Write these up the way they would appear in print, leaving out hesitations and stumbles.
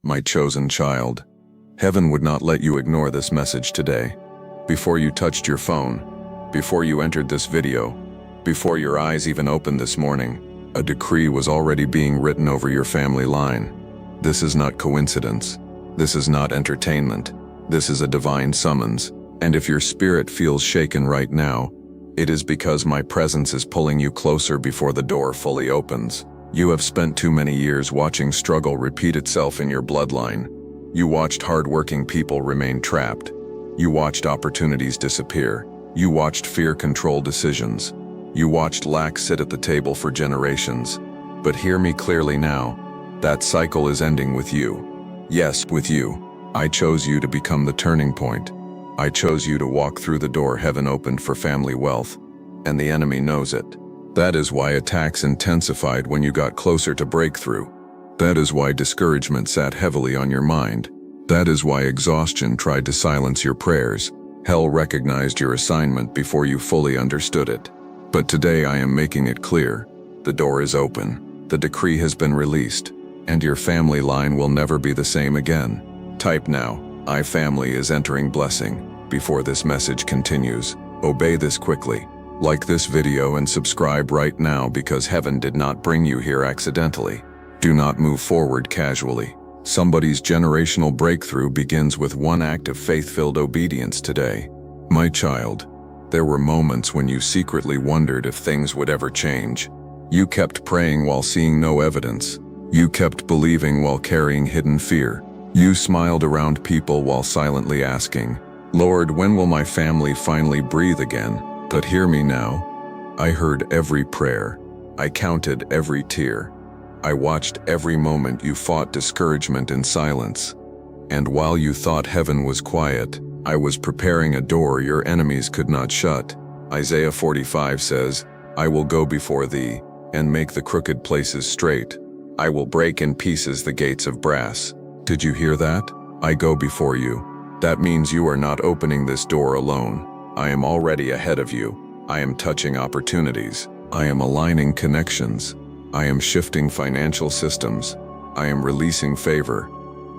my chosen child. Heaven would not let you ignore this message today. Before you touched your phone, before you entered this video, before your eyes even opened this morning, a decree was already being written over your family line. This is not coincidence. This is not entertainment. This is a divine summons. And if your spirit feels shaken right now, it is because my presence is pulling you closer before the door fully opens. You have spent too many years watching struggle repeat itself in your bloodline. You watched hardworking people remain trapped. You watched opportunities disappear. You watched fear control decisions. You watched lack sit at the table for generations. But hear me clearly now. That cycle is ending with you. Yes, with you. I chose you to become the turning point. I chose you to walk through the door heaven opened for family wealth, and the enemy knows it. That is why attacks intensified when you got closer to breakthrough. That is why discouragement sat heavily on your mind. That is why exhaustion tried to silence your prayers. Hell recognized your assignment before you fully understood it. But today I am making it clear. The door is open. The decree has been released, and your family line will never be the same again. Type now, I family is entering blessing. Before this message continues, obey this quickly. Like this video and subscribe right now because heaven did not bring you here accidentally. Do not move forward casually. Somebody's generational breakthrough begins with one act of faith-filled obedience today. My child, there were moments when you secretly wondered if things would ever change. You kept praying while seeing no evidence. You kept believing while carrying hidden fear. You smiled around people while silently asking, Lord, when will my family finally breathe again? But hear me now. I heard every prayer. I counted every tear. I watched every moment you fought discouragement in silence. And while you thought heaven was quiet, I was preparing a door your enemies could not shut. Isaiah 45 says, I will go before thee, and make the crooked places straight. I will break in pieces the gates of brass. Did you hear that? I go before you. That means you are not opening this door alone. I am already ahead of you. I am touching opportunities. I am aligning connections. I am shifting financial systems. I am releasing favor.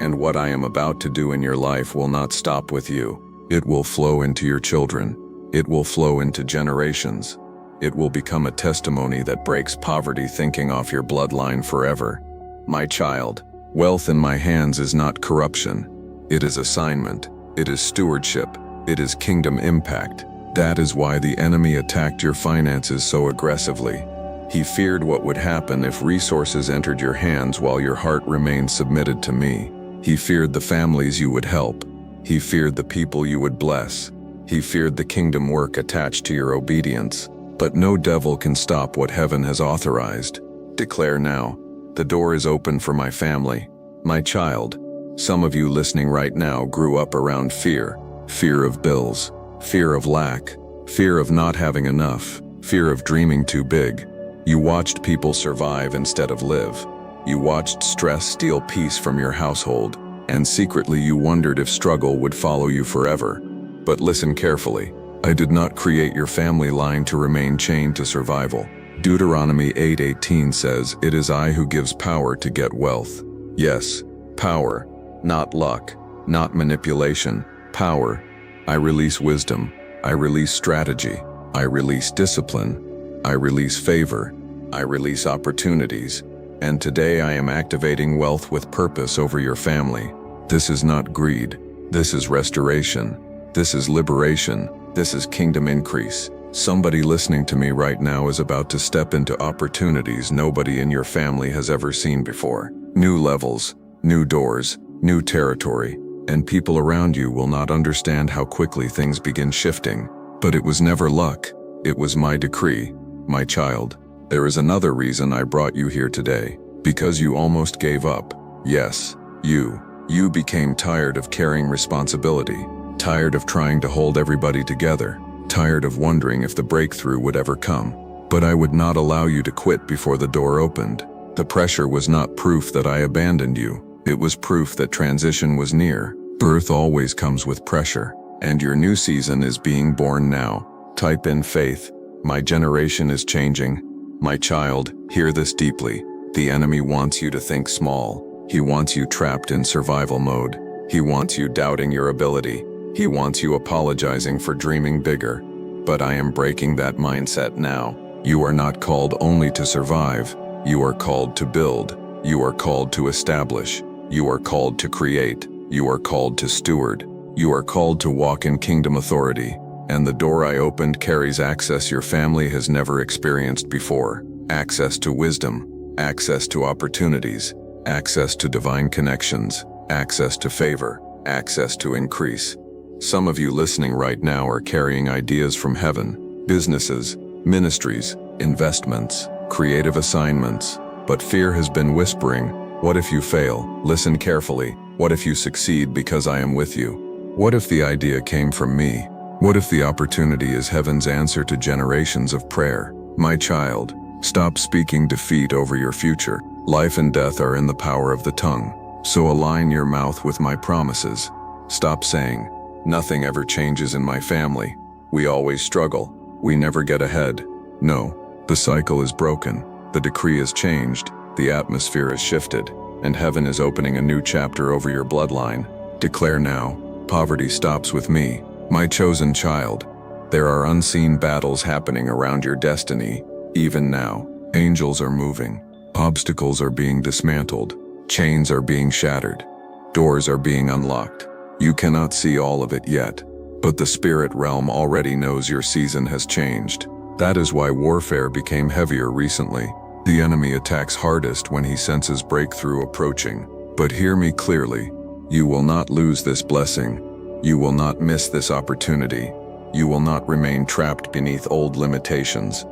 And what I am about to do in your life will not stop with you. It will flow into your children. It will flow into generations. It will become a testimony that breaks poverty thinking off your bloodline forever. My child, wealth in my hands is not corruption. It is assignment. It is stewardship. It is kingdom impact. That is why the enemy attacked your finances so aggressively. He feared what would happen if resources entered your hands while your heart remained submitted to me. He feared the families you would help. He feared the people you would bless. He feared the kingdom work attached to your obedience. But no devil can stop what heaven has authorized. Declare now, the door is open for my family. My child, some of you listening right now grew up around fear. Fear of bills, fear of lack, fear of not having enough, fear of dreaming too big. You watched people survive instead of live. You watched stress steal peace from your household, and secretly you wondered if struggle would follow you forever. But listen carefully. I did not create your family line to remain chained to survival. Deuteronomy 8:18 says, It is I who gives power to get wealth. Yes, power, not luck, not manipulation, power. I release wisdom. I release strategy. I release discipline. I release favor. I release opportunities. And today I am activating wealth with purpose over your family. This is not greed. This is restoration. This is liberation. This is kingdom increase. Somebody listening to me right now is about to step into opportunities nobody in your family has ever seen before. New levels, new doors, new territory, and people around you will not understand how quickly things begin shifting. But it was never luck. It was my decree. My child, there is another reason I brought you here today. Because you almost gave up. Yes, you became tired of carrying responsibility. Tired of trying to hold everybody together, tired of wondering if the breakthrough would ever come. But I would not allow you to quit before the door opened. The pressure was not proof that I abandoned you. It was proof that transition was near. Birth always comes with pressure, and your new season is being born now. Type in faith. My generation is changing. My child, hear this deeply. The enemy wants you to think small. He wants you trapped in survival mode. He wants you doubting your ability. He wants you apologizing for dreaming bigger. But I am breaking that mindset now. You are not called only to survive. You are called to build. You are called to establish. You are called to create. You are called to steward. You are called to walk in kingdom authority. And the door I opened carries access your family has never experienced before. Access to wisdom, access to opportunities, access to divine connections, access to favor, access to increase. Some of you listening right now are carrying ideas from heaven, businesses, ministries, investments, creative assignments. But fear has been whispering, what if you fail? Listen carefully. What if you succeed because I am with you? What if the idea came from me? What if the opportunity is heaven's answer to generations of prayer? My child, stop speaking defeat over your future. Life and death are in the power of the tongue. So align your mouth with my promises. Stop saying, nothing ever changes in my family. We always struggle. We never get ahead. No, the cycle is broken. The decree has changed. The atmosphere has shifted. And heaven is opening a new chapter over your bloodline. Declare now, poverty stops with me. My chosen child, there are unseen battles happening around your destiny. Even now, angels are moving. Obstacles are being dismantled. Chains are being shattered. Doors are being unlocked. You cannot see all of it yet, but the spirit realm already knows your season has changed. That is why warfare became heavier recently. The enemy attacks hardest when he senses breakthrough approaching. But hear me clearly. You will not lose this blessing. You will not miss this opportunity. You will not remain trapped beneath old limitations.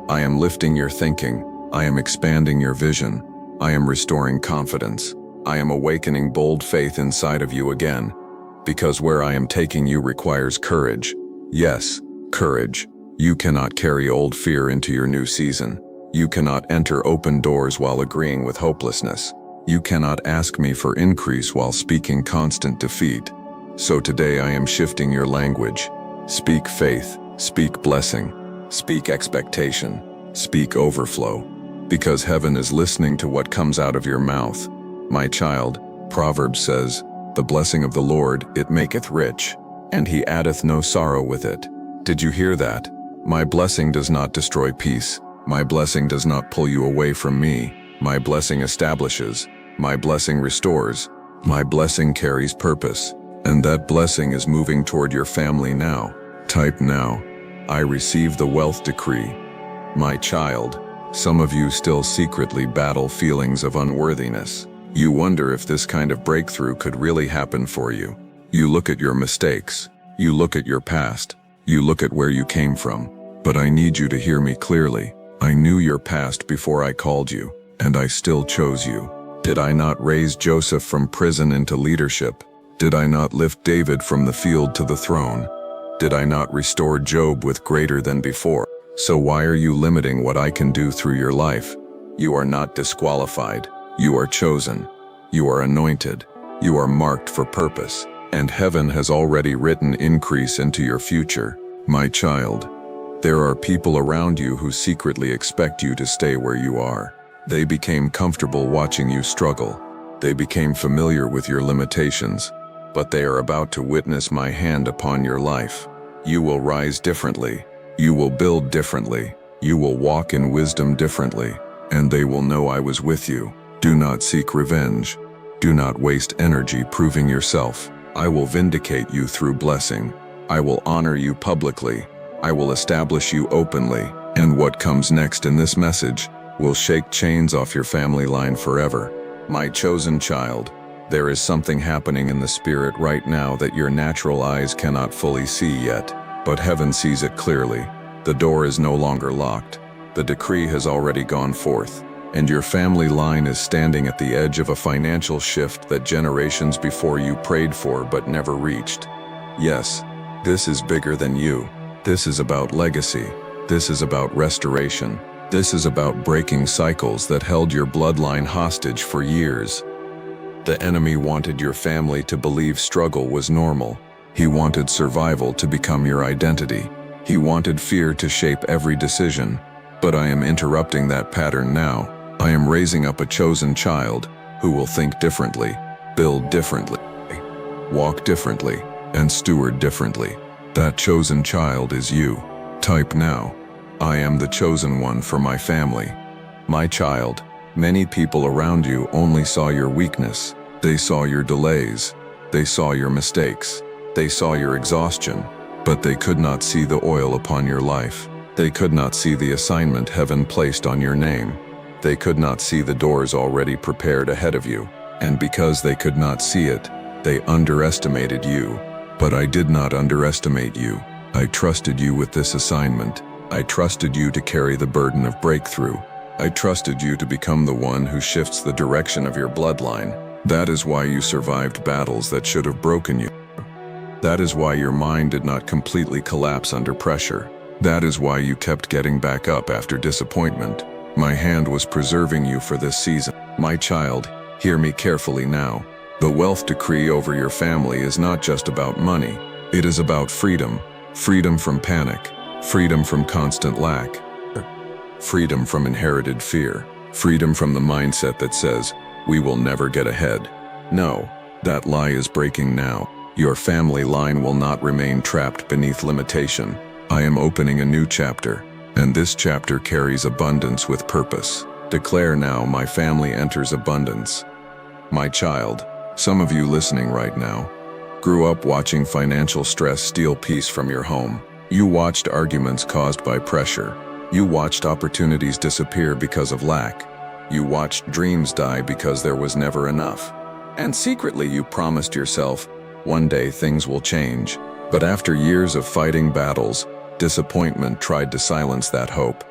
I am lifting your thinking. I am expanding your vision. I am restoring confidence. I am awakening bold faith inside of you again. Because where I am taking you requires courage. Yes, courage. You cannot carry old fear into your new season. You cannot enter open doors while agreeing with hopelessness. You cannot ask me for increase while speaking constant defeat. So today I am shifting your language. Speak faith, speak blessing, speak expectation, speak overflow. Because heaven is listening to what comes out of your mouth. My child, Proverbs says, the blessing of the Lord, it maketh rich, and he addeth no sorrow with it. Did you hear that? My blessing does not destroy peace. My blessing does not pull you away from me. My blessing establishes. My blessing restores. My blessing carries purpose. And that blessing is moving toward your family now. Type now. I receive the wealth decree. My child, some of you still secretly battle feelings of unworthiness. You wonder if this kind of breakthrough could really happen for you. You look at your mistakes. You look at your past. You look at where you came from. But I need you to hear me clearly. I knew your past before I called you, and I still chose you. Did I not raise Joseph from prison into leadership? Did I not lift David from the field to the throne? Did I not restore Job with greater than before? So why are you limiting what I can do through your life? You are not disqualified. You are chosen. You are anointed. You are marked for purpose. And heaven has already written increase into your future. My child, there are people around you who secretly expect you to stay where you are. They became comfortable watching you struggle. They became familiar with your limitations. But they are about to witness my hand upon your life. You will rise differently. You will build differently. You will walk in wisdom differently. And they will know I was with you. Do not seek revenge. Do not waste energy proving yourself. I will vindicate you through blessing. I will honor you publicly. I will establish you openly. And what comes next in this message will shake chains off your family line forever. My chosen child, there is something happening in the spirit right now that your natural eyes cannot fully see yet, but heaven sees it clearly. The door is no longer locked. The decree has already gone forth, and your family line is standing at the edge of a financial shift that generations before you prayed for but never reached. Yes, this is bigger than you. This is about legacy. This is about restoration. This is about breaking cycles that held your bloodline hostage for years. The enemy wanted your family to believe struggle was normal. He wanted survival to become your identity. He wanted fear to shape every decision. But I am interrupting that pattern now. I am raising up a chosen child, who will think differently, build differently, walk differently, and steward differently. That chosen child is you. Type now. I am the chosen one for my family. My child, many people around you only saw your weakness. They saw your delays. They saw your mistakes. They saw your exhaustion. But they could not see the oil upon your life. They could not see the assignment heaven placed on your name. They could not see the doors already prepared ahead of you. And because they could not see it, they underestimated you. But I did not underestimate you. I trusted you with this assignment. I trusted you to carry the burden of breakthrough. I trusted you to become the one who shifts the direction of your bloodline. That is why you survived battles that should have broken you. That is why your mind did not completely collapse under pressure. That is why you kept getting back up after disappointment. My hand was preserving you for this season. My child, hear me carefully now. The wealth decree over your family is not just about money. It is about freedom. Freedom from panic. Freedom from constant lack. Freedom from inherited fear. Freedom from the mindset that says, we will never get ahead. No, that lie is breaking now. Your family line will not remain trapped beneath limitation. I am opening a new chapter, and this chapter carries abundance with purpose. Declare now, my family enters abundance. My child, some of you listening right now, grew up watching financial stress steal peace from your home. You watched arguments caused by pressure. You watched opportunities disappear because of lack. You watched dreams die because there was never enough. And secretly you promised yourself, one day things will change. But after years of fighting battles, disappointment tried to silence that hope.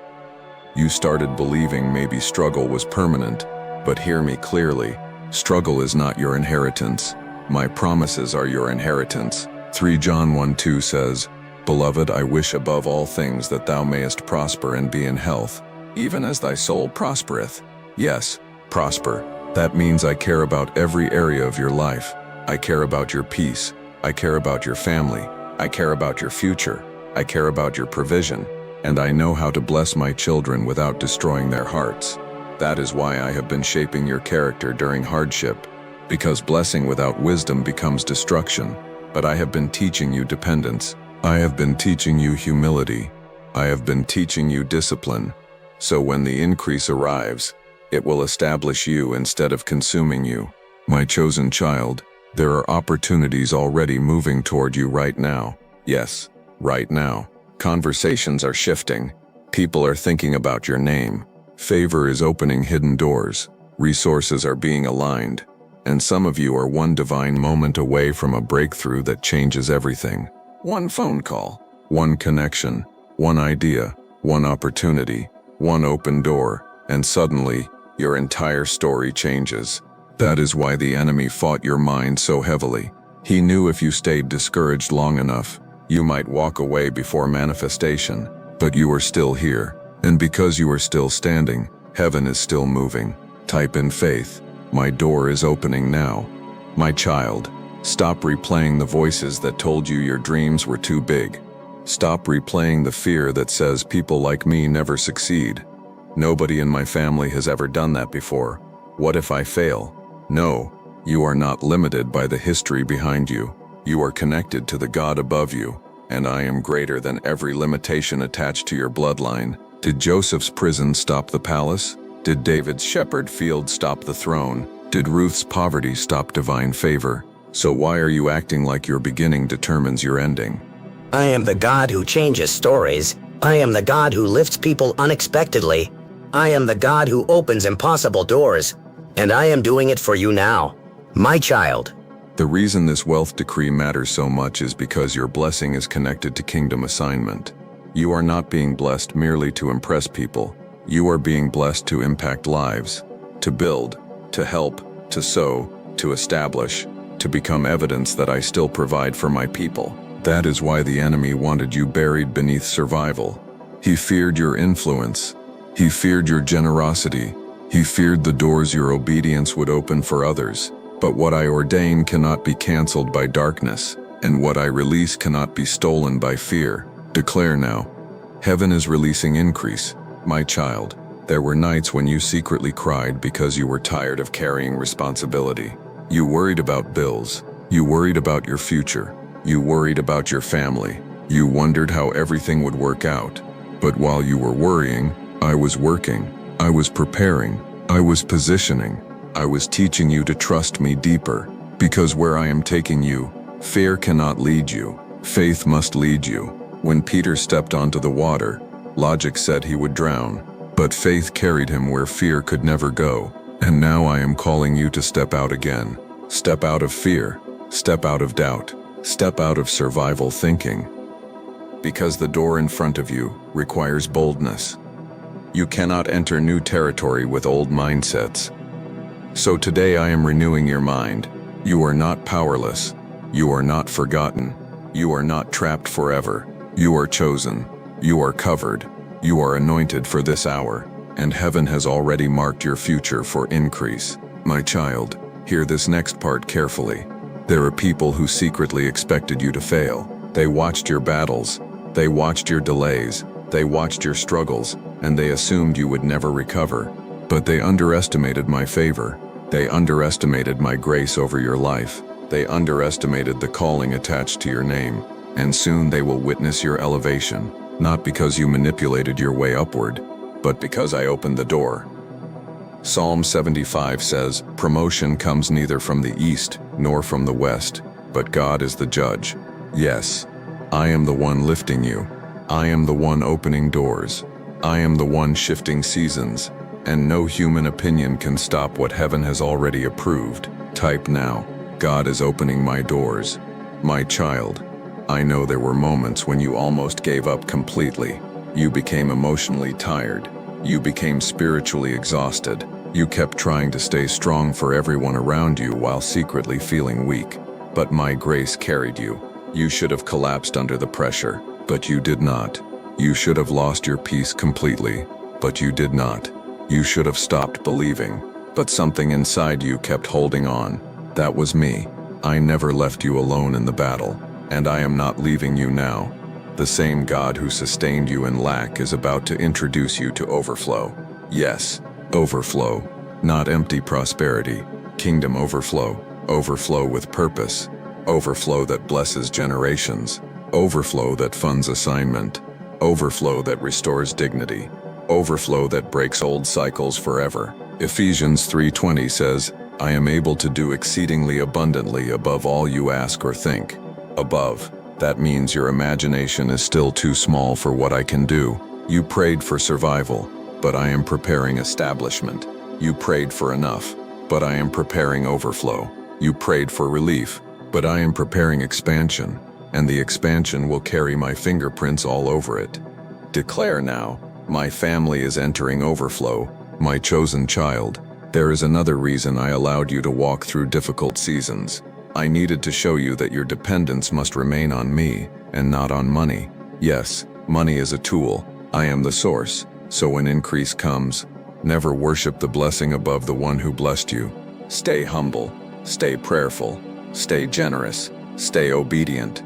You started believing maybe struggle was permanent, but hear me clearly. Struggle is not your inheritance. My promises are your inheritance. 3 John 1:2 says, Beloved, I wish above all things that thou mayest prosper and be in health, even as thy soul prospereth. Yes, prosper. That means I care about every area of your life. I care about your peace. I care about your family. I care about your future. I care about your provision. And I know how to bless my children without destroying their hearts. That is why I have been shaping your character during hardship, because blessing without wisdom becomes destruction. But I have been teaching you dependence. I have been teaching you humility. I have been teaching you discipline. So when the increase arrives, it will establish you instead of consuming you. My chosen child, there are opportunities already moving toward you right now. Yes, right now. Conversations are shifting. People are thinking about your name. Favor is opening hidden doors. Resources are being aligned. And some of you are one divine moment away from a breakthrough that changes everything. One phone call, one connection, one idea, one opportunity, one open door, and suddenly, your entire story changes. That is why the enemy fought your mind so heavily. He knew if you stayed discouraged long enough, you might walk away before manifestation. But you are still here. And because you are still standing, heaven is still moving. Type in faith. My door is opening now. My child, stop replaying the voices that told you your dreams were too big. Stop replaying the fear that says people like me never succeed. Nobody in my family has ever done that before. What if I fail? No, you are not limited by the history behind you. You are connected to the God above you, and I am greater than every limitation attached to your bloodline. Did Joseph's prison stop the palace? Did David's shepherd field stop the throne? Did Ruth's poverty stop divine favor? So why are you acting like your beginning determines your ending? I am the God who changes stories. I am the God who lifts people unexpectedly. I am the God who opens impossible doors. And I am doing it for you now. My child. The reason this wealth decree matters so much is because your blessing is connected to kingdom assignment. You are not being blessed merely to impress people. You are being blessed to impact lives, to build, to help, to sow, to establish, to become evidence that I still provide for my people. That is why the enemy wanted you buried beneath survival. He feared your influence. He feared your generosity. He feared the doors your obedience would open for others. But what I ordain cannot be canceled by darkness, and what I release cannot be stolen by fear. Declare now. Heaven is releasing increase. My child, There were nights when you secretly cried because you were tired of carrying responsibility. You worried about bills. You worried about your future. You worried about your family. You wondered how everything would work out. But while you were worrying, I was working. I was preparing. I was positioning. I was teaching you to trust me deeper. Because where I am taking you, fear cannot lead you. Faith must lead you. When Peter stepped onto the water, logic said he would drown. But faith carried him where fear could never go. And now I am calling you to step out again. Step out of fear. Step out of doubt. Step out of survival thinking. Because the door in front of you requires boldness. You cannot enter new territory with old mindsets. So today I am renewing your mind. You are not powerless. You are not forgotten. You are not trapped forever. You are chosen. You are covered. You are anointed for this hour, and heaven has already marked your future for increase. My child, hear this next part carefully. There are people who secretly expected you to fail. They watched your battles. They watched your delays. They watched your struggles, and they assumed you would never recover. But they underestimated my favor. They underestimated my grace over your life. They underestimated the calling attached to your name, and soon they will witness your elevation. Not because you manipulated your way upward, but because I opened the door. Psalm 75 says, "Promotion comes neither from the east nor from the west, but God is the judge." Yes, I am the one lifting you. I am the one opening doors. I am the one shifting seasons, and no human opinion can stop what heaven has already approved. Type now, God is opening my doors. My child, I know there were moments when you almost gave up completely. You became emotionally tired. You became spiritually exhausted. You kept trying to stay strong for everyone around you while secretly feeling weak. But my grace carried you. You should have collapsed under the pressure, but you did not. You should have lost your peace completely, but you did not. You should have stopped believing, but something inside you kept holding on. That was me. I never left you alone in the battle. And I am not leaving you now. The same God who sustained you in lack is about to introduce you to overflow. Yes, overflow, not empty prosperity. Kingdom overflow, overflow with purpose, overflow that blesses generations, overflow that funds assignment, overflow that restores dignity, overflow that breaks old cycles forever. Ephesians 3:20 says, "I am able to do exceedingly abundantly above all you ask or think." Above. That means your imagination is still too small for what I can do. You prayed for survival, but I am preparing establishment. You prayed for enough, but I am preparing overflow. You prayed for relief, but I am preparing expansion, and the expansion will carry my fingerprints all over it. Declare now, my family is entering overflow, my chosen child. There is another reason I allowed you to walk through difficult seasons. I needed to show you that your dependence must remain on me and not on money. Yes, money is a tool. I am the source. So when increase comes, never worship the blessing above the one who blessed you. Stay humble, stay prayerful, stay generous, stay obedient.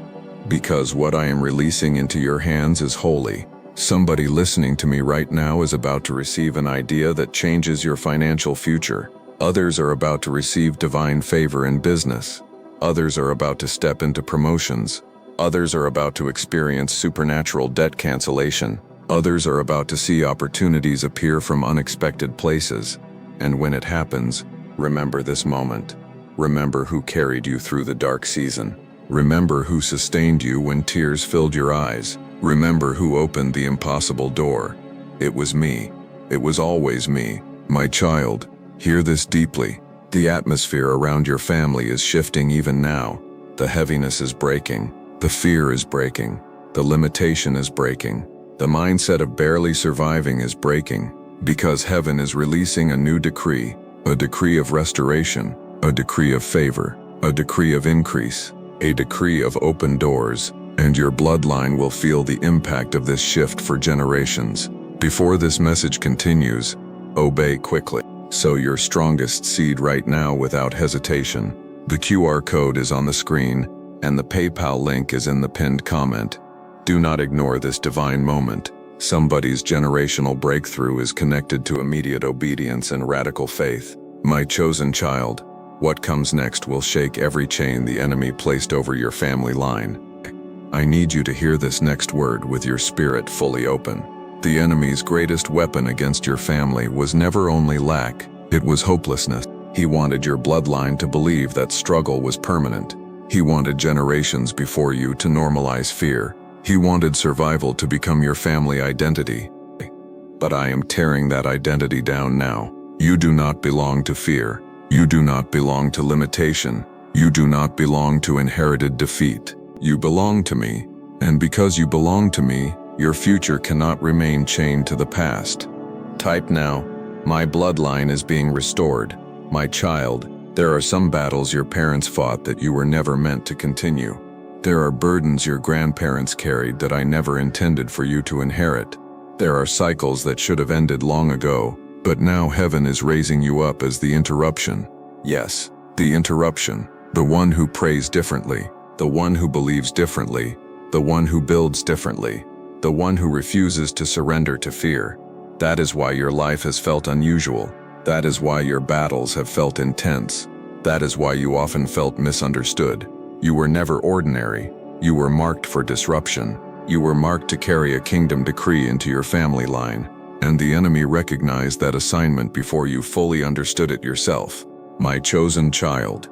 Because what I am releasing into your hands is holy. Somebody listening to me right now is about to receive an idea that changes your financial future. Others are about to receive divine favor in business. Others are about to step into promotions. Others are about to experience supernatural debt cancellation. Others are about to see opportunities appear from unexpected places. And when it happens, remember this moment. Remember who carried you through the dark season. Remember who sustained you when tears filled your eyes. Remember who opened the impossible door. It was me. It was always me. My child, hear this deeply. The atmosphere around your family is shifting even now. The heaviness is breaking. The fear is breaking. The limitation is breaking. The mindset of barely surviving is breaking. Because heaven is releasing a new decree. A decree of restoration. A decree of favor. A decree of increase. A decree of open doors. And your bloodline will feel the impact of this shift for generations. Before this message continues, obey quickly. Sow your strongest seed right now without hesitation. The QR code is on the screen, and the PayPal link is in the pinned comment. Do not ignore this divine moment. Somebody's generational breakthrough is connected to immediate obedience and radical faith. My chosen child, what comes next will shake every chain the enemy placed over your family line. I need you to hear this next word with your spirit fully open. The enemy's greatest weapon against your family was never only lack, it was hopelessness. He wanted your bloodline to believe that struggle was permanent. He wanted generations before you to normalize fear. He wanted survival to become your family identity. But I am tearing that identity down now. You do not belong to fear. You do not belong to limitation. You do not belong to inherited defeat. You belong to me, and because you belong to me, your future cannot remain chained to the past. Type now, my bloodline is being restored. My child, there are some battles your parents fought that you were never meant to continue. There are burdens your grandparents carried that I never intended for you to inherit. There are cycles that should have ended long ago, but now heaven is raising you up as the interruption. Yes, the interruption, the one who prays differently, the one who believes differently, the one who builds differently, the one who refuses to surrender to fear. That is why your life has felt unusual. That is why your battles have felt intense. That is why you often felt misunderstood. You were never ordinary. You were marked for disruption. You were marked to carry a kingdom decree into your family line. And the enemy recognized that assignment before you fully understood it yourself. My chosen child.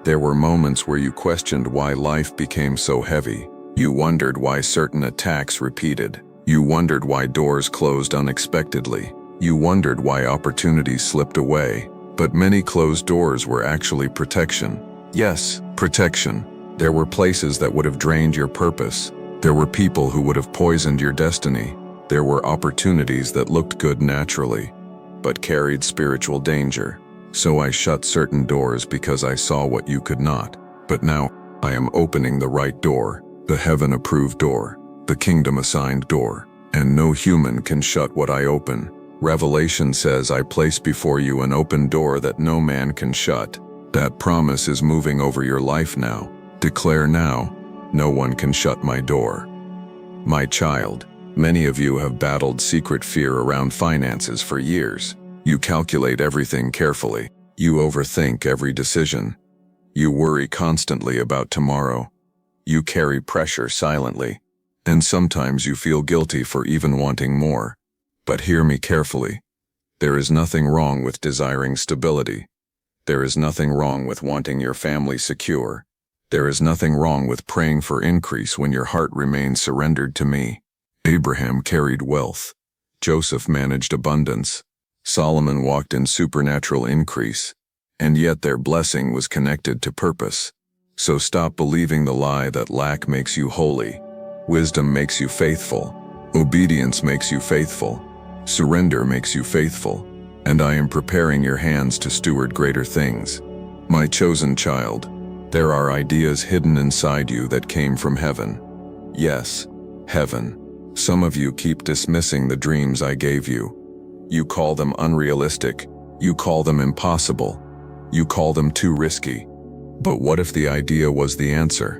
There were moments where you questioned why life became so heavy. You wondered why certain attacks repeated. You wondered why doors closed unexpectedly. You wondered why opportunities slipped away. But many closed doors were actually protection. Yes, protection. There were places that would have drained your purpose. There were people who would have poisoned your destiny. There were opportunities that looked good naturally, but carried spiritual danger. So I shut certain doors because I saw what you could not. But now, I am opening the right door, the heaven-approved door, the kingdom-assigned door, and no human can shut what I open. Revelation says I place before you an open door that no man can shut. That promise is moving over your life now. Declare now, no one can shut my door. My child, many of you have battled secret fear around finances for years. You calculate everything carefully. You overthink every decision. You worry constantly about tomorrow. You carry pressure silently. And sometimes you feel guilty for even wanting more. But hear me carefully. There is nothing wrong with desiring stability. There is nothing wrong with wanting your family secure. There is nothing wrong with praying for increase when your heart remains surrendered to me. Abraham carried wealth. Joseph managed abundance. Solomon walked in supernatural increase. And yet their blessing was connected to purpose. So stop believing the lie that lack makes you holy. Wisdom makes you faithful. Obedience makes you faithful. Surrender makes you faithful. And I am preparing your hands to steward greater things. My chosen child, there are ideas hidden inside you that came from heaven. Yes, heaven. Some of you keep dismissing the dreams I gave you. You call them unrealistic. You call them impossible. You call them too risky. But what if the idea was the answer?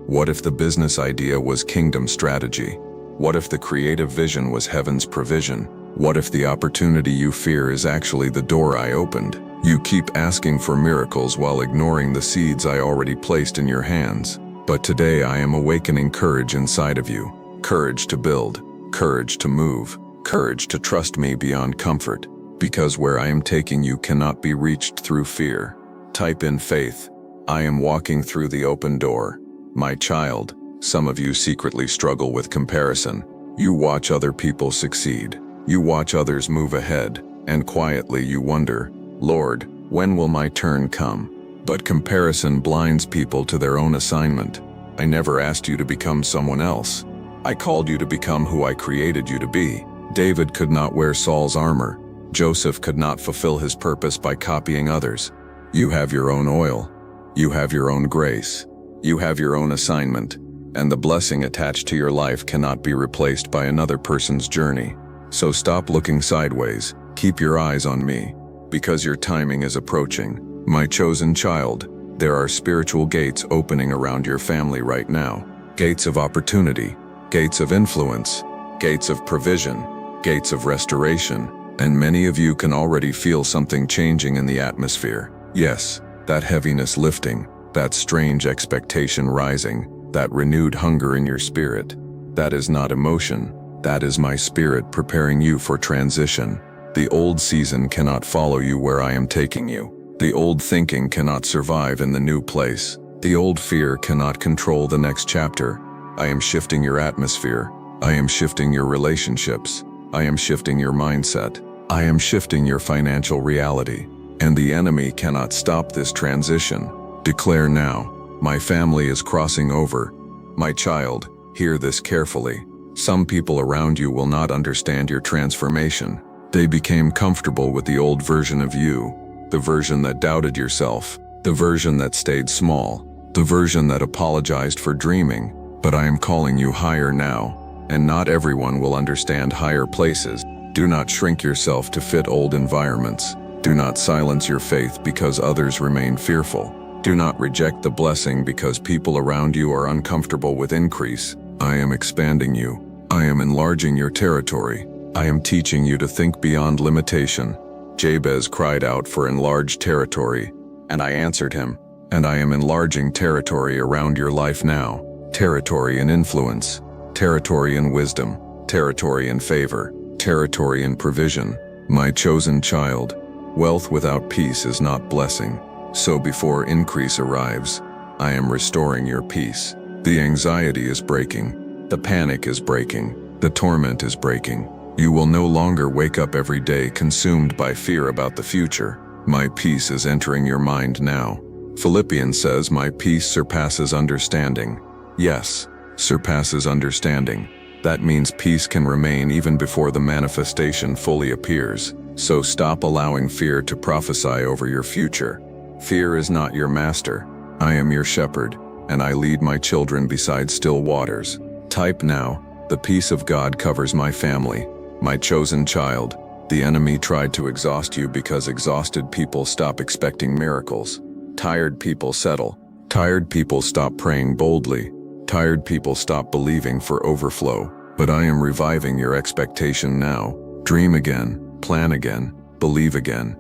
What if the business idea was kingdom strategy? What if the creative vision was heaven's provision? What if the opportunity you fear is actually the door I opened? You keep asking for miracles while ignoring the seeds I already placed in your hands. But today I am awakening courage inside of you. Courage to build, courage to move, courage to trust me beyond comfort. Because where I am taking you cannot be reached through fear. Type in faith. I am walking through the open door. My child, some of you secretly struggle with comparison. You watch other people succeed. You watch others move ahead, and quietly you wonder, Lord, when will my turn come? But comparison blinds people to their own assignment. I never asked you to become someone else. I called you to become who I created you to be. David could not wear Saul's armor. Joseph could not fulfill his purpose by copying others. You have your own oil. You have your own grace. You have your own assignment, and the blessing attached to your life cannot be replaced by another person's journey. So stop looking sideways. Keep your eyes on me, because your timing is approaching. My chosen child, there are spiritual gates opening around your family right now. Gates of opportunity, gates of influence, gates of provision, gates of restoration, and many of you can already feel something changing in the atmosphere. Yes, that heaviness lifting, that strange expectation rising, that renewed hunger in your spirit. That is not emotion, that is my spirit preparing you for transition. The old season cannot follow you where I am taking you. The old thinking cannot survive in the new place. The old fear cannot control the next chapter. I am shifting your atmosphere. I am shifting your relationships. I am shifting your mindset. I am shifting your financial reality. And the enemy cannot stop this transition. Declare now, my family is crossing over. My child, hear this carefully. Some people around you will not understand your transformation. They became comfortable with the old version of you, the version that doubted yourself, the version that stayed small, the version that apologized for dreaming. But I am calling you higher now, and not everyone will understand higher places. Do not shrink yourself to fit old environments. Do not silence your faith because others remain fearful. Do not reject the blessing because people around you are uncomfortable with increase. I am expanding you. I am enlarging your territory. I am teaching you to think beyond limitation. Jabez cried out for enlarged territory, and I answered him. And I am enlarging territory around your life now. Territory in influence, territory in wisdom, territory in favor, territory in provision. My chosen child, wealth without peace is not blessing. So before increase arrives, I am restoring your peace. The anxiety is breaking. The panic is breaking. The torment is breaking. You will no longer wake up every day consumed by fear about the future. My peace is entering your mind now. Philippians says, my peace surpasses understanding. Yes, surpasses understanding. That means peace can remain even before the manifestation fully appears. So stop allowing fear to prophesy over your future. Fear is not your master. I am your shepherd, and I lead my children beside still waters. Type now, the peace of God covers my family, my chosen child. The enemy tried to exhaust you because exhausted people stop expecting miracles. Tired people settle. Tired people stop praying boldly. Tired people stop believing for overflow. But I am reviving your expectation now. Dream again, plan again, believe again.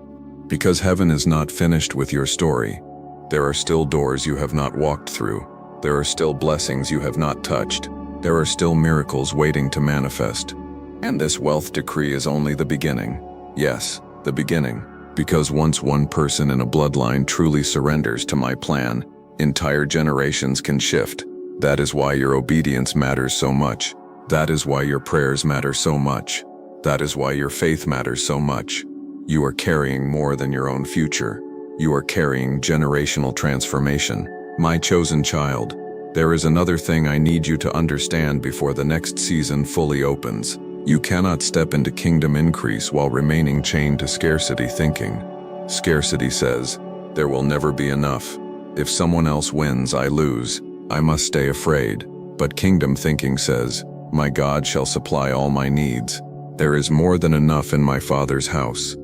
Because heaven is not finished with your story. There are still doors you have not walked through. There are still blessings you have not touched. There are still miracles waiting to manifest. And this wealth decree is only the beginning. Yes, the beginning. Because once one person in a bloodline truly surrenders to my plan, entire generations can shift. That is why your obedience matters so much. That is why your prayers matter so much. That is why your faith matters so much. You are carrying more than your own future. You are carrying generational transformation. My chosen child, there is another thing I need you to understand before the next season fully opens. You cannot step into kingdom increase while remaining chained to scarcity thinking. Scarcity says, there will never be enough. If someone else wins, I lose. I must stay afraid. But kingdom thinking says, my God shall supply all my needs. There is more than enough in my Father's house.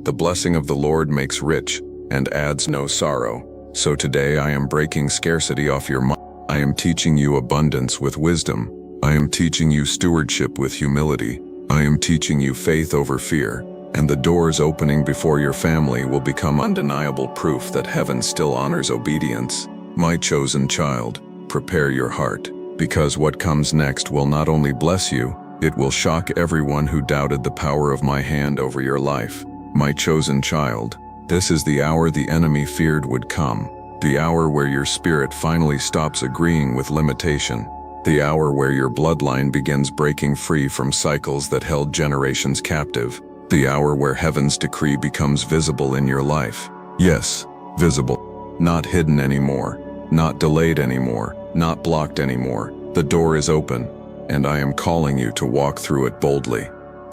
The blessing of the Lord makes rich and adds no sorrow. So today I am breaking scarcity off your mind. I am teaching you abundance with wisdom. I am teaching you stewardship with humility. I am teaching you faith over fear. And the doors opening before your family will become undeniable proof that heaven still honors obedience. My chosen child, prepare your heart. Because what comes next will not only bless you, it will shock everyone who doubted the power of my hand over your life. My chosen child, this is the hour the enemy feared would come. The hour where your spirit finally stops agreeing with limitation. The hour where your bloodline begins breaking free from cycles that held generations captive. The hour where heaven's decree becomes visible in your life. Yes, visible. Not hidden anymore. Not delayed anymore. Not blocked anymore. The door is open, and I am calling you to walk through it boldly.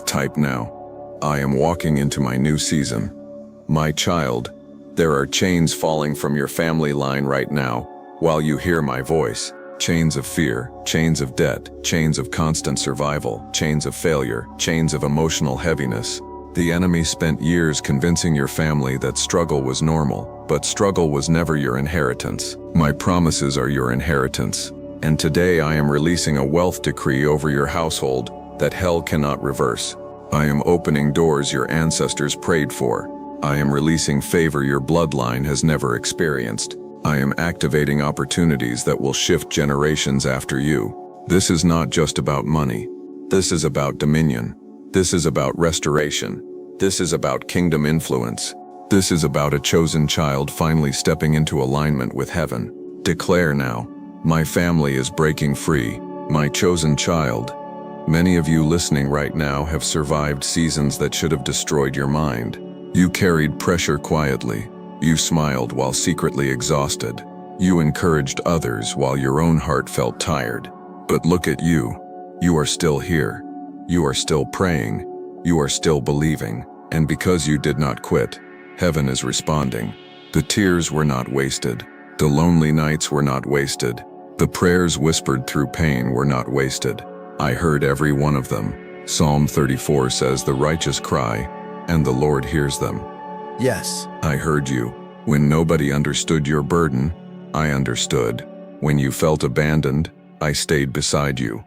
Type now. I am walking into my new season. My child, there are chains falling from your family line right now while you hear my voice. Chains of fear, chains of debt, chains of constant survival, chains of failure, chains of emotional heaviness. The enemy spent years convincing your family that struggle was normal, but struggle was never your inheritance. My promises are your inheritance. And today I am releasing a wealth decree over your household. that hell cannot reverse. I am opening doors your ancestors prayed for. I am releasing favor your bloodline has never experienced. I am activating opportunities that will shift generations after you. This is not just about money. This is about dominion. This is about restoration. This is about kingdom influence. This is about a chosen child finally stepping into alignment with heaven. Declare now, my family is breaking free, my chosen child. Many of you listening right now have survived seasons that should have destroyed your mind. You carried pressure quietly. You smiled while secretly exhausted. You encouraged others while your own heart felt tired. But look at you. You are still here. You are still praying. You are still believing. And because you did not quit, heaven is responding. The tears were not wasted. The lonely nights were not wasted. The prayers whispered through pain were not wasted. I heard every one of them. Psalm 34 says, "The righteous cry, and the Lord hears them." Yes. I heard you. When nobody understood your burden, I understood. When you felt abandoned, I stayed beside you.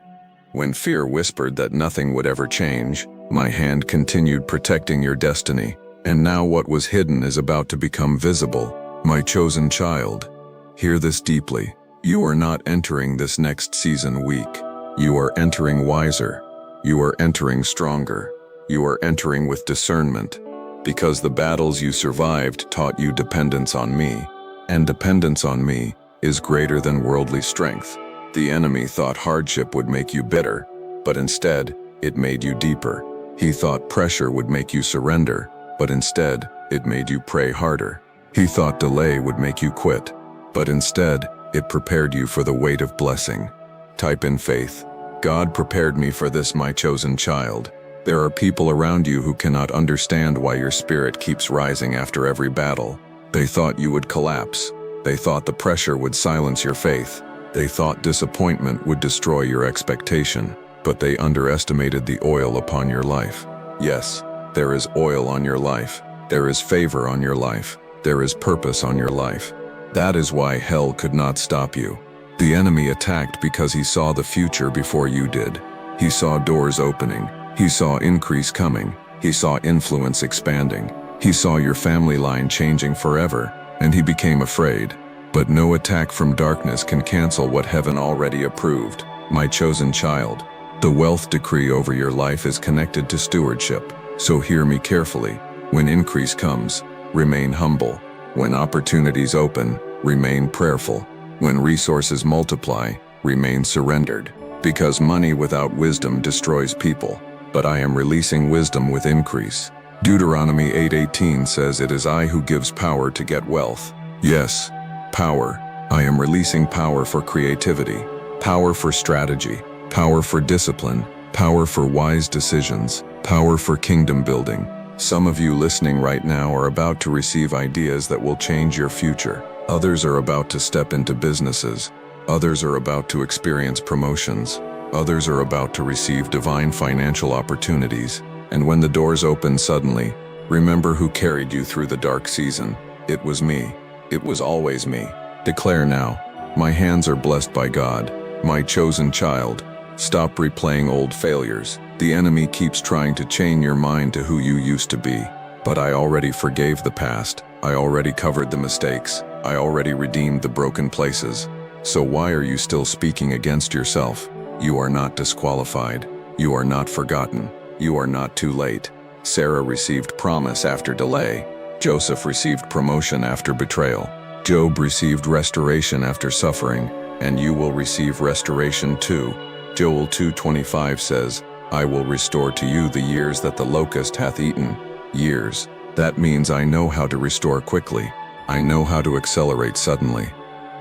When fear whispered that nothing would ever change, my hand continued protecting your destiny. And now what was hidden is about to become visible. My chosen child, hear this deeply. You are not entering this next season weak. You are entering wiser. You are entering stronger. You are entering with discernment. Because the battles you survived taught you dependence on me. And dependence on me is greater than worldly strength. The enemy thought hardship would make you bitter, but instead, it made you deeper. He thought pressure would make you surrender, but instead, it made you pray harder. He thought delay would make you quit, but instead, it prepared you for the weight of blessing. Type in faith. God prepared me for this, my chosen child. There are people around you who cannot understand why your spirit keeps rising after every battle. They thought you would collapse. They thought the pressure would silence your faith. They thought disappointment would destroy your expectation, but they underestimated the oil upon your life. Yes, there is oil on your life. There is favor on your life. There is purpose on your life. That is why hell could not stop you. The enemy attacked because he saw the future before you did. He saw doors opening. He saw increase coming. He saw influence expanding. He saw your family line changing forever, and he became afraid. But no attack from darkness can cancel what heaven already approved. My chosen child, the wealth decree over your life is connected to stewardship. So hear me carefully. When increase comes, remain humble. When opportunities open, remain prayerful. When resources multiply, remain surrendered. Because money without wisdom destroys people. But I am releasing wisdom with increase. Deuteronomy 8:18 says, "It is I who gives power to get wealth." Yes, power. I am releasing power for creativity, power for strategy, power for discipline, power for wise decisions, power for kingdom building. Some of you listening right now are about to receive ideas that will change your future. Others are about to step into businesses. Others are about to experience promotions. Others are about to receive divine financial opportunities. And when the doors open suddenly, remember who carried you through the dark season. It was me. It was always me. Declare now, my hands are blessed by God, my chosen child. Stop replaying old failures. The enemy keeps trying to chain your mind to who you used to be. But I already forgave the past. I already covered the mistakes. I already redeemed the broken places. So why are you still speaking against yourself? You are not disqualified. You are not forgotten. You are not too late. Sarah received promise after delay. Joseph received promotion after betrayal. Job received restoration after suffering, and you will receive restoration too. Joel 2:25 says, "I will restore to you the years that the locust hath eaten." Years. That means I know how to restore quickly. I know how to accelerate suddenly.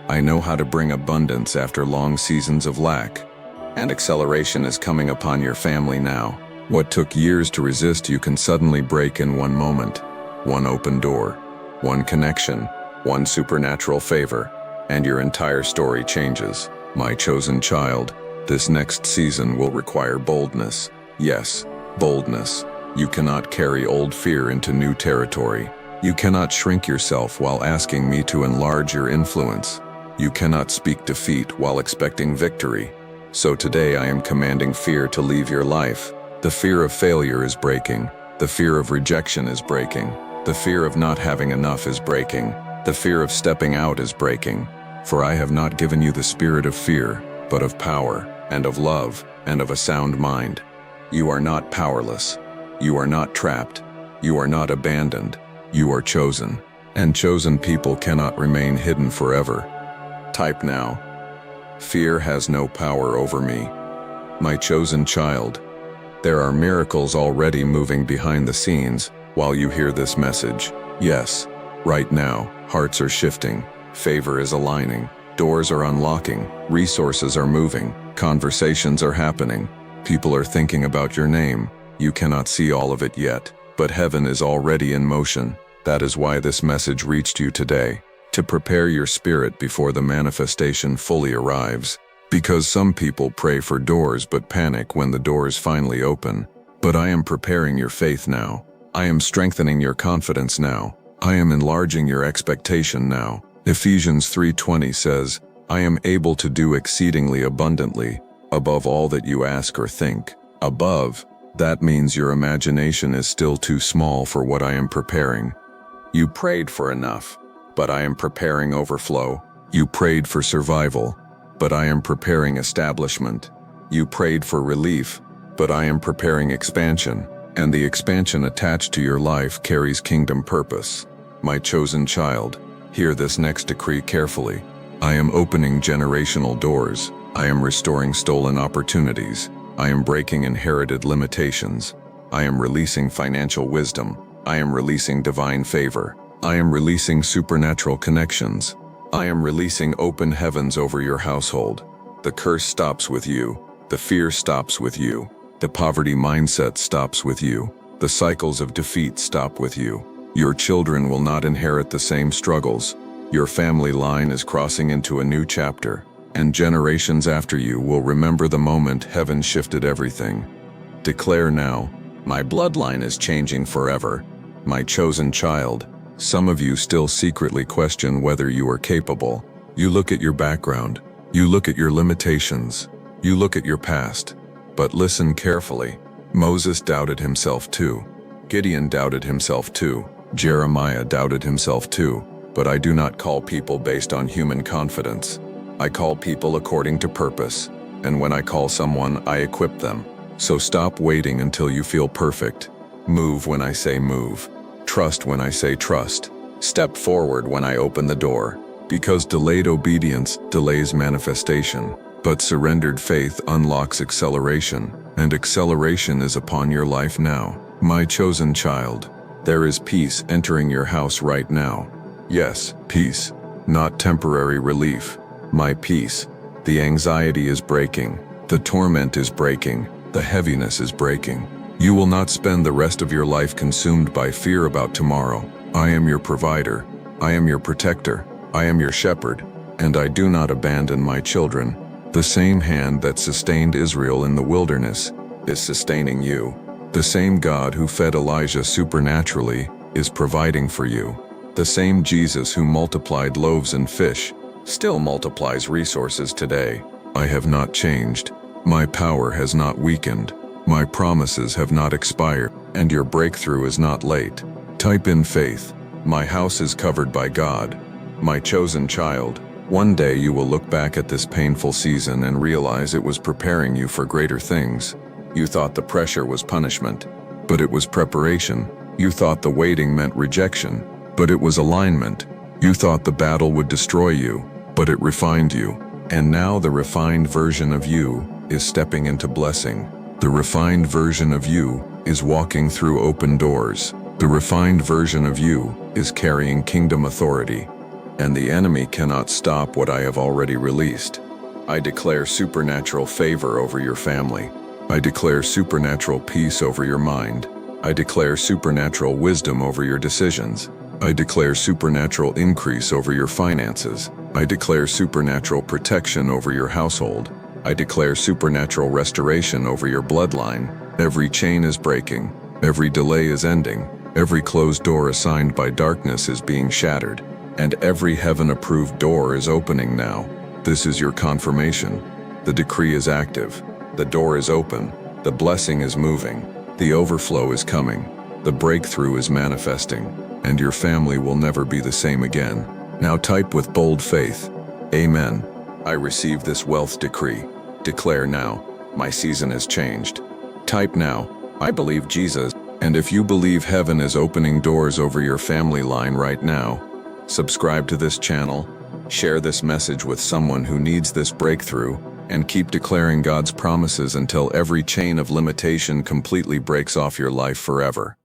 I know how to bring abundance after long seasons of lack. And acceleration is coming upon your family now. What took years to resist, you can suddenly break in one moment. One open door, one connection, one supernatural favor, and your entire story changes. My chosen child, this next season will require boldness. Yes, boldness. You cannot carry old fear into new territory. You cannot shrink yourself while asking me to enlarge your influence. You cannot speak defeat while expecting victory. So today I am commanding fear to leave your life. The fear of failure is breaking. The fear of rejection is breaking. The fear of not having enough is breaking. The fear of stepping out is breaking. For I have not given you the spirit of fear, but of power, and of love, and of a sound mind. You are not powerless. You are not trapped. You are not abandoned. You are chosen. And chosen people cannot remain hidden forever. Type now. Fear has no power over me. My chosen child. There are miracles already moving behind the scenes while you hear this message. Yes, right now, hearts are shifting, favor is aligning, doors are unlocking, resources are moving, conversations are happening, people are thinking about your name. You cannot see all of it yet, but heaven is already in motion. That is why this message reached you today, to prepare your spirit before the manifestation fully arrives. Because some people pray for doors but panic when the doors finally open. But I am preparing your faith now. I am strengthening your confidence now. I am enlarging your expectation now. Ephesians 3:20 says, I am able to do exceedingly abundantly, above all that you ask or think. Above, that means your imagination is still too small for what I am preparing. You prayed for enough, but I am preparing overflow. You prayed for survival, but I am preparing establishment. You prayed for relief, but I am preparing expansion, and the expansion attached to your life carries kingdom purpose. My chosen child, hear this next decree carefully. I am opening generational doors. I am restoring stolen opportunities. I am breaking inherited limitations. I am releasing financial wisdom. I am releasing divine favor. I am releasing supernatural connections. I am releasing open heavens over your household. The curse stops with you. The fear stops with you. The poverty mindset stops with you. The cycles of defeat stop with you. Your children will not inherit the same struggles. Your family line is crossing into a new chapter, and generations after you will remember the moment heaven shifted everything. Declare now, my bloodline is changing forever. My chosen child. Some of you still secretly question whether you are capable. You look at your background. You look at your limitations. You look at your past. But listen carefully. Moses doubted himself too. Gideon doubted himself too. Jeremiah doubted himself too. But I do not call people based on human confidence. I call people according to purpose. And when I call someone, I equip them. So stop waiting until you feel perfect. Move when I say move. Trust when I say trust. Step forward when I open the door. Because delayed obedience delays manifestation, but surrendered faith unlocks acceleration, and acceleration is upon your life now. My chosen child, there is peace entering your house right now. Yes, peace, not temporary relief. My peace. The anxiety is breaking. The torment is breaking. The heaviness is breaking. You will not spend the rest of your life consumed by fear about tomorrow. I am your provider. I am your protector. I am your shepherd, and I do not abandon my children. The same hand that sustained Israel in the wilderness is sustaining you. The same God who fed Elijah supernaturally is providing for you. The same Jesus who multiplied loaves and fish still multiplies resources today. I have not changed. My power has not weakened. My promises have not expired, and your breakthrough is not late. Type in faith. My house is covered by God. My chosen child, one day you will look back at this painful season and realize it was preparing you for greater things. You thought the pressure was punishment, but it was preparation. You thought the waiting meant rejection, but it was alignment. You thought the battle would destroy you, but it refined you. And now the refined version of you is stepping into blessing. The refined version of you is walking through open doors. The refined version of you is carrying kingdom authority. And the enemy cannot stop what I have already released. I declare supernatural favor over your family. I declare supernatural peace over your mind. I declare supernatural wisdom over your decisions. I declare supernatural increase over your finances. I declare supernatural protection over your household. I declare supernatural restoration over your bloodline. Every chain is breaking. Every delay is ending. Every closed door assigned by darkness is being shattered. And every heaven-approved door is opening now. This is your confirmation. The decree is active. The door is open. The blessing is moving. The overflow is coming. The breakthrough is manifesting. And your family will never be the same again. Now type with bold faith, Amen. I receive this wealth decree. Declare now, my season has changed. Type now, I believe Jesus. And if you believe heaven is opening doors over your family line right now, subscribe to this channel, share this message with someone who needs this breakthrough, and keep declaring God's promises until every chain of limitation completely breaks off your life forever.